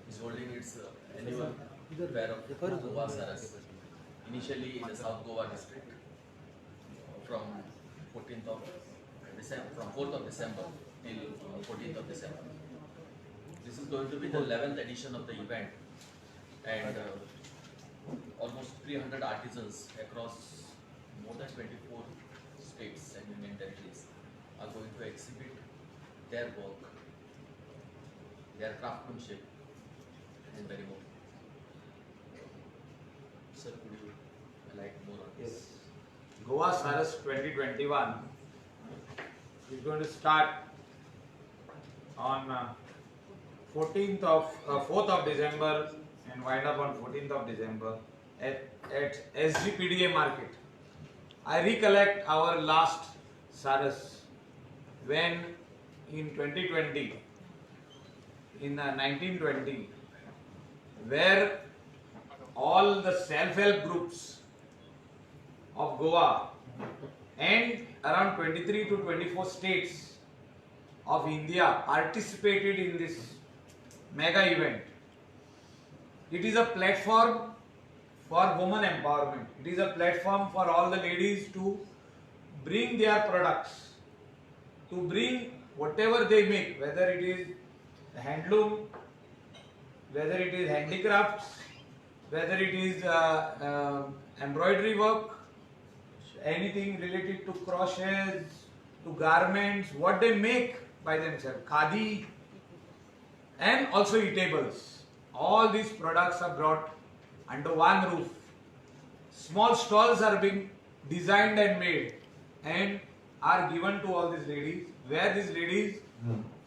is holding its annual fair of Goa Saras, initially in the South Goa district, from 14th of December, from 4th of December till 14th of December. This is going to be the 11th edition of the event, and almost 300 artisans across more than 24 states and union territories are going to exhibit their work, their craftsmanship, and very more. Sir, could you enlighten more on this? Yes. Goa Saras 2021 is going to start on 4th of December and wind up on 14th of December at SGPDA market. I recollect our last Saras when in 2020, in 1920, where all the self-help groups of Goa and around 23 to 24 states of India participated in this mega event. It is a platform for women empowerment. It is a platform for all the ladies to bring their products, to bring whatever they make, whether it is handloom, whether it is handicrafts, whether it is embroidery work, anything related to crochets, to garments, what they make by themselves, khadi, and also eatables. All these products are brought under one roof. Small stalls are being designed and made and are given to all these ladies, where these ladies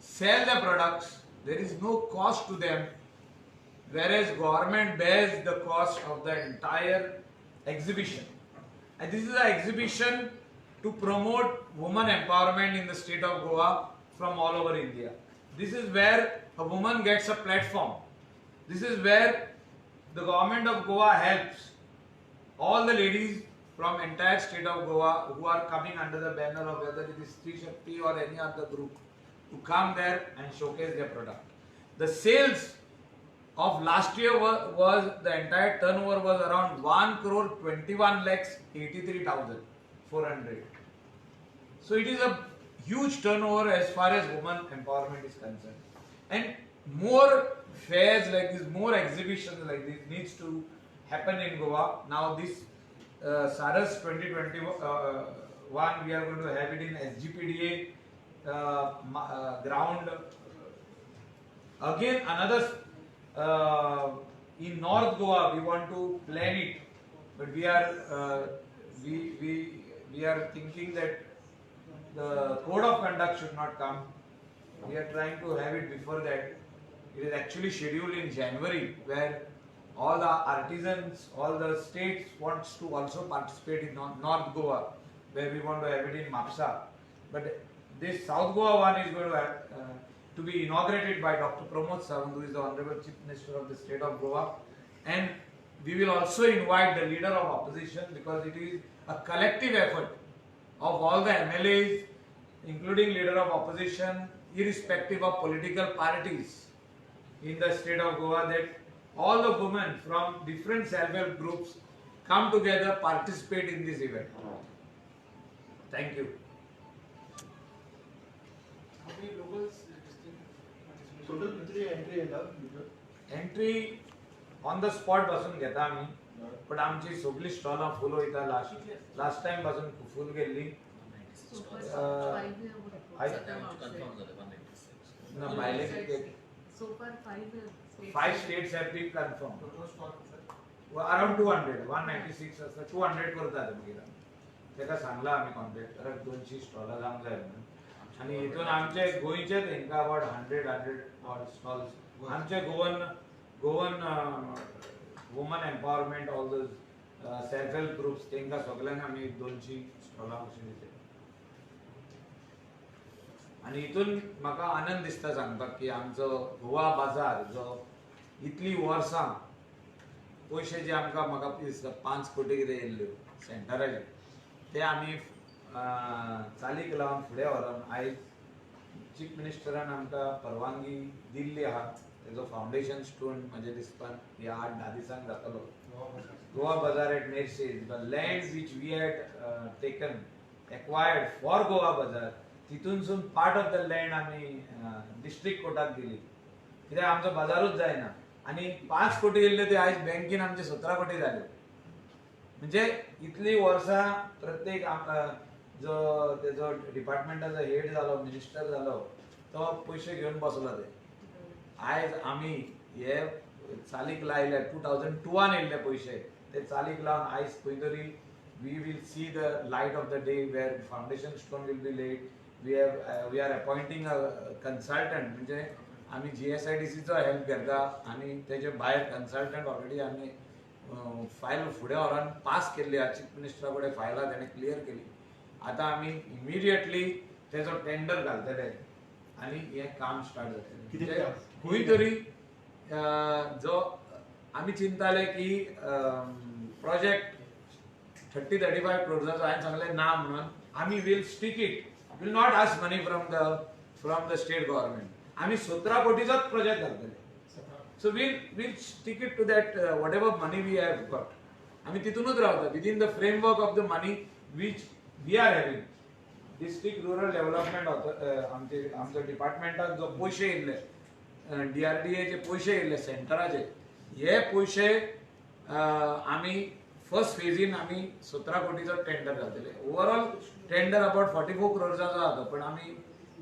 sell their products. There is no cost to them, whereas government bears the cost of the entire exhibition. And this is an exhibition to promote women empowerment in the state of Goa from all over India. This is where a woman gets a platform. This is where the government of Goa helps all the ladies from entire state of Goa who are coming under the banner of whether it is Stree Shakti or any other group to come there and showcase their product. The sales of last year was the entire turnover was around 1 crore 21 lakhs 83,400. So it is a huge turnover as far as women empowerment is concerned. And more fairs like this, more exhibitions like this needs to happen in Goa. Now this Saras 2021 we are going to have it in SGPDA ground. Again another in North Goa we want to plan it, but we are thinking that the code of conduct should not come. We are trying to have it before that. It is actually scheduled in January, where all the artisans, all the states wants to also participate in North Goa, where we want to have it in Mapsa. But this South Goa one is going to have, to be inaugurated by Dr. Pramod Sawant, who is the Honorable Chief Minister of the state of Goa. And we will also invite the leader of opposition, because it is a collective effort of all the MLAs, including leader of opposition, irrespective of political parties in the state of Goa, that all the women from different self-help groups come together, participate in this event. Thank you. How many locals Total किती entry येतात? Entry on the spot बसून घेता आम्ही, पण आमची सगळी stall full वयता. Last time पासून फुल गेल्ली. No, भायले So far, 5 states have been confirmed. Around 200, 196 असं 200 करतात आमगेला. तेका सांगला आम्ही कॉन्ट्रॅक्टराक 200 स्टॉला जावंक जाय म्हणून. आणि हितून आमचे गोंयचे तेंका अबाउट 100 स्टॉल्स. आमचे Goan woman empowerment all those self help groups तेंका सगळ्यांक आमी 200 स्टॉला कशी दिले. आणि हितून म्हाका आनंद दिसता सांगपाक की आमचो गोवा बाजार जो इतली वर्सां पयशे जे आमकां म्हाका दिसता 5 कोटी कितें येयल्ल्यो सेंटराचे ते आमी चालीक लावन फुडें व्हरोन आयज चीफ मिनिस्टरान आमकां परवानगी दिल्ली आहा तेजो फावंडेशन स्टोन म्हणजे दिसपान ह्या 8-10 दिसांक जातलो. Goa Bazaar at Mersey, the land which we had taken, acquired for Goa Bazaar, तितूनसून पार्ट ऑफ द लँड आम्ही डिस्ट्रिक्ट कोर्टाक दिली कित्याक आमचो बाजारूच जायना आनी 5 कोटी येयल्ले ते आयज बँकेन आमचे 17 कोटी जाले. म्हणजे इतली वर्सां प्रत्येक जो तेजो डिपार्टमेंटाचो हेड जालो मिनिस्टर जालो तो पयशे घेवन बसलो ते. आयज आमी हे चालीक लायले 2002 येयल्ले पयशे ते चालीक लावन आयज खंय तरी we will see the light of the day where foundation stone will be laid. We are appointing a consultant म्हणजे आम्ही GSIDC चो हेल्प घेता आनी तेजे भायर कन्सल्टंट ऑलरेडी आमी फायल फुडें व्हरोन पास केल्ली आहा. चीफ मिनिस्टरा कडेन फायलां तेणें क्लियर केली. आतां आमी इमिडिएटली तेजो टेंडर घालतले आनी हें काम स्टार्ट जातलें. खंय तरी जो आमी चिंताले की प्रोजेक्ट 30-35 crores हांवें सांगलें ना म्हणून आमी will stick it, will not ask money from the state government. आमी 17 कोटीचोच प्रोजेक्ट घालतले. So will stick it to that whatever money we have got. आमी तितूनच रावता within the framework of the money which we are having. District rural development आमच्या डिपार्टमेंटाक जो पयशे येयल्ले DRDA चे पयशे येयल्ले सेंटराचे हे पयशे आमी फर्स्ट फेजीन आमी 17 कोटीचो टेंडर घालतले. ओवरऑल टेंडर अबाउट 44 crores आसा पण आमी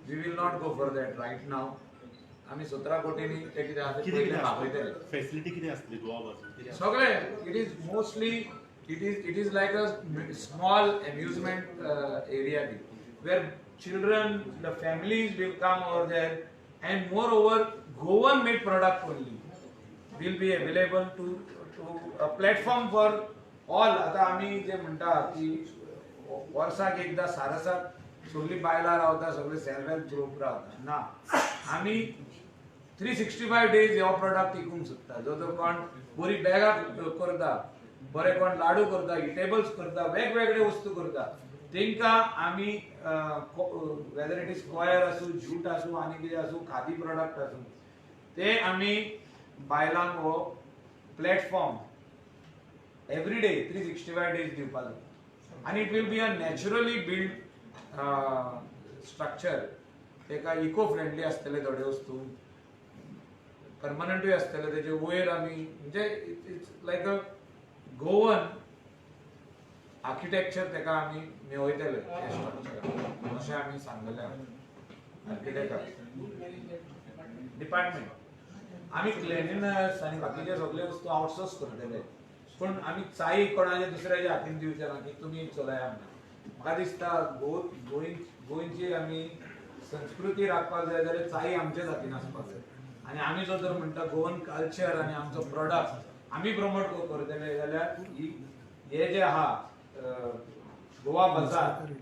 we will not go for that right now. आमी 17 कोटींनी ते कितें आसा ते पयले भागयतले. फॅसिलिटी कितें आसतली गोवा बाजून? सगळे it is mostly it is like a small amusement area where children the families will come over there and moreover Goan made product only will be available to a platform for all. आता आम्ही जे म्हणटा की वर्साक एकदा सारसाक सगळी बायलां रावता, सगळे सेल्फ हेल्प ग्रुप रावता ना. आमी 365 days हो प्रोडक्ट विकूंक सोदता. जो कोण बरी बॅगां करता, बरे कोण लाडू करता, इटेबल्स करता, वेगवेगळे वस्तू करता तेंकां आमी वेदर इट इज स्क्वायर आसूं, जूट आसूं आनी कितें आसूं, खादी प्रोडक्ट आसूं ते आमी बायलांक हो प्लॅटफॉर्म एवरी डे 365 days दिवपाक जाय. आनी it will be a naturally build structure. तेका इको फ्रेंडली आसतले थोडे वस्तू, परमनंटूय आसतले. तेजे वयर आमी म्हणजे it's like a Goan architecture तेका आमी मेळयतले अशें आमी सांगलेलें आर्किटेक्टाक. डिपार्टमेंट आमी क्लिनिनेस आनी बाकीचे सगळे वस्तू आउटसोर्स करतले पण आमी चाई कोणाच्या दुसऱ्याच्या हातीन दिवचे ना की तुमी चलया म्हणून. म्हाका दिसता गोंयची आमी संस्कृती राखपाक जाय जाल्यार चाई आमच्याच हातीन आसपाक जाय. आनी आमी जो जर म्हणटा गोवन कल्चर आनी आमचो प्रोडक्ट आमी प्रमोट करतले जाल्यार हे जे आहा गोवा बाजार